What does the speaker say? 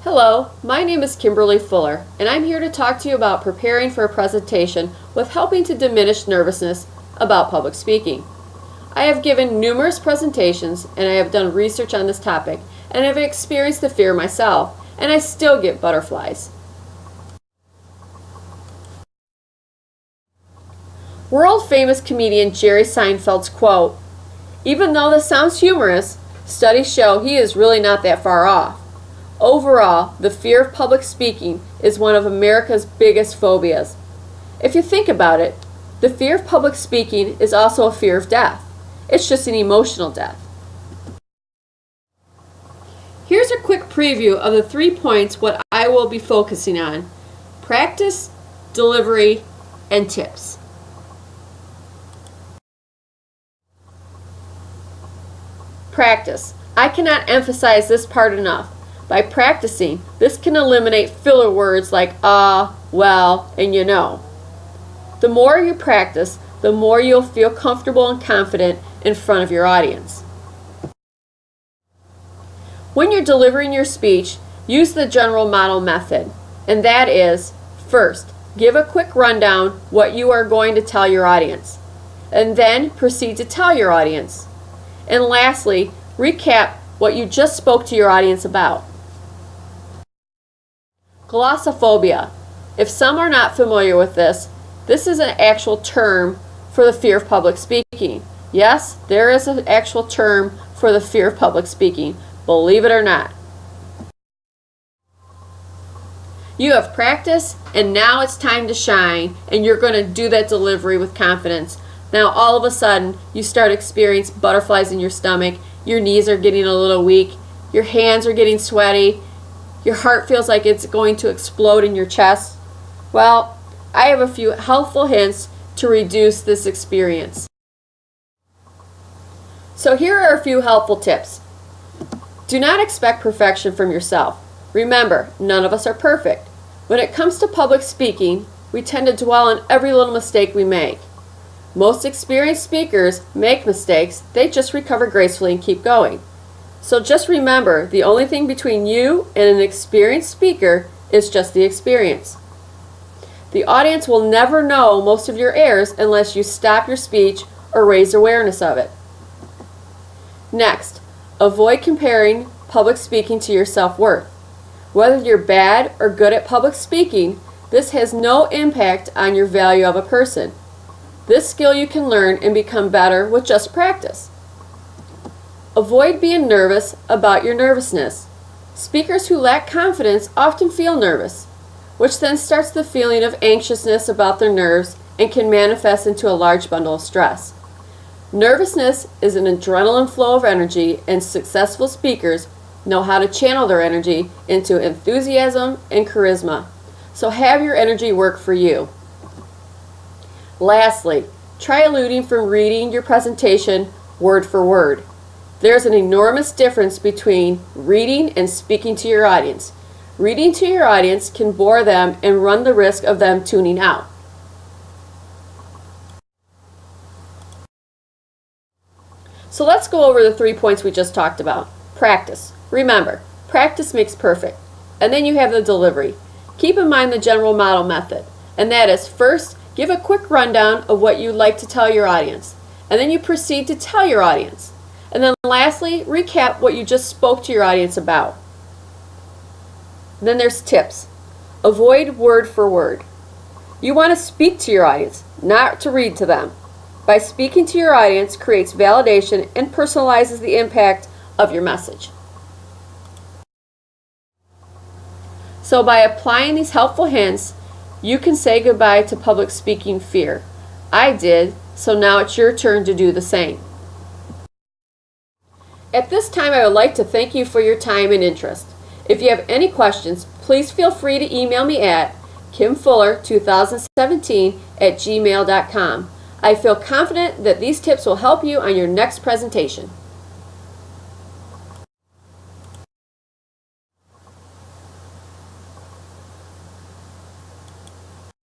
Hello, my name is Kimberly Fuller, and I'm here to talk to you about preparing for a presentation with helping to diminish nervousness about public speaking. I have given numerous presentations and I have done research on this topic and have experienced the fear myself, and I still get butterflies. World famous comedian Jerry Seinfeld's quote, "Even though this sounds humorous, studies show he is really not that far off." Overall, the fear of public speaking is one of America's biggest phobias. If you think about it, the fear of public speaking is also a fear of death. It's just an emotional death. Here's a quick preview of the 3 points what I will be focusing on: practice, delivery, and tips. Practice. I cannot emphasize this part enough. By practicing, this can eliminate filler words like well, and you know. The more you practice, the more you'll feel comfortable and confident in front of your audience. When you're delivering your speech, use the general model method, and that is, first, give a quick rundown what you are going to tell your audience, and then proceed to tell your audience. And lastly, recap what you just spoke to your audience about. Glossophobia. If some are not familiar with this, this is an actual term for the fear of public speaking. Yes, there is an actual term for the fear of public speaking, believe it or not. You have practice, and now it's time to shine, and you're going to do that delivery with confidence. Now all of a sudden, you start experiencing butterflies in your stomach, your knees are getting a little weak, your hands are getting sweaty, your heart feels like it's going to explode in your chest. Well, I have a few helpful hints to reduce this experience. So here are a few helpful tips. Do not expect perfection from yourself. Remember, none of us are perfect. When it comes to public speaking, we tend to dwell on every little mistake we make. Most experienced speakers make mistakes, they just recover gracefully and keep going. So just remember, the only thing between you and an experienced speaker is just the experience. The audience will never know most of your errors unless you stop your speech or raise awareness of it. Next, avoid comparing public speaking to your self-worth. Whether you're bad or good at public speaking, this has no impact on your value of a person. This skill you can learn and become better with just practice. Avoid being nervous about your nervousness. Speakers who lack confidence often feel nervous, which then starts the feeling of anxiousness about their nerves and can manifest into a large bundle of stress. Nervousness is an adrenaline flow of energy, and successful speakers know how to channel their energy into enthusiasm and charisma. So have your energy work for you. Lastly, try eluding from reading your presentation word for word. There's an enormous difference between reading and speaking to your audience. Reading to your audience can bore them and run the risk of them tuning out. So let's go over the 3 points we just talked about. Practice. Remember, practice makes perfect. And then you have the delivery. Keep in mind the general model method, and that is, first, give a quick rundown of what you'd like to tell your audience, and then you proceed to tell your audience. And then lastly, recap what you just spoke to your audience about. And then there's tips. Avoid word for word. You want to speak to your audience, not to read to them. By speaking to your audience creates validation and personalizes the impact of your message. So by applying these helpful hints, you can say goodbye to public speaking fear. I did, so now it's your turn to do the same. At this time, I would like to thank you for your time and interest. If you have any questions, please feel free to email me at kimfuller2017@gmail.com. I feel confident that these tips will help you on your next presentation.